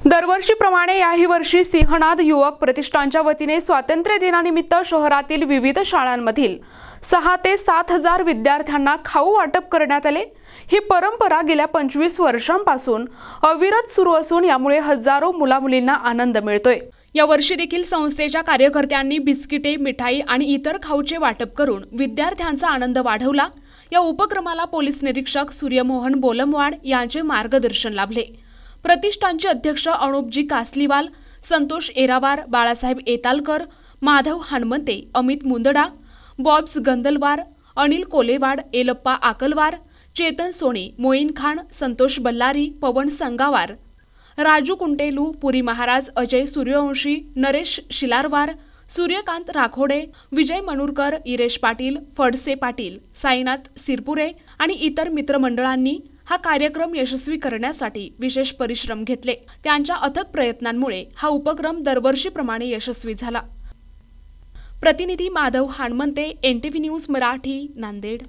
दरवर्षीप्रमाणे याही वर्षी सिंहनाद युवक प्रतिष्ठानच्या वतीने स्वातंत्र्य दिनानिमित्त शहरातील विविध शाळांमधील 6 ते 7 हजार विद्यार्थ्यांना खाऊ वाटप करण्यात आले। ही परंपरा गेल्या 25 वर्षांपासून अविरत सुरू असून यामुळे हजारो मुलामुलींना आनंद मिळतोय। या वर्षी देखील संस्थेच्या कार्यकर्त्यांनी बिस्किटे, मिठाई आणि इतर खाऊचे वाटप करून विद्यार्थ्यांचा आनंद वाढवला। या उपक्रमाला पोलीस निरीक्षक सूर्यमोहन बोलमवाड यांचे मार्गदर्शन लाभले। प्रतिष्ठानचे अध्यक्ष अनुपजी कासलीवाल, संतोष एरावार, बाळासाहेब एतालकर, माधव हनुमंते, अमित मुंदडा, बॉब्स गंदलवार, अनिल कोलेवाड, एलप्पा आकलवार, चेतन सोनी, मोईन खान, संतोष बल्लारी, पवन संगावार, राजू कुंटेलू, पुरी महाराज, अजय सूर्यवंशी, नरेश शिलारवार, सूर्यकांत राखोडे, विजय मनुरकर, इरेश पाटील, फडसे पाटील, साईनाथ सिरपुरे आणि इतर मित्रमंडळांनी हा कार्यक्रम यशस्वी करण्यासाठी विशेष परिश्रम घेतले। त्यांच्या अथक प्रयत्नांमुळे हा उपक्रम दरवर्षीप्रमाणे यशस्वी झाला। प्रतिनिधी माधव हनुमंते, NTV न्यूज मराठी, नांदेड।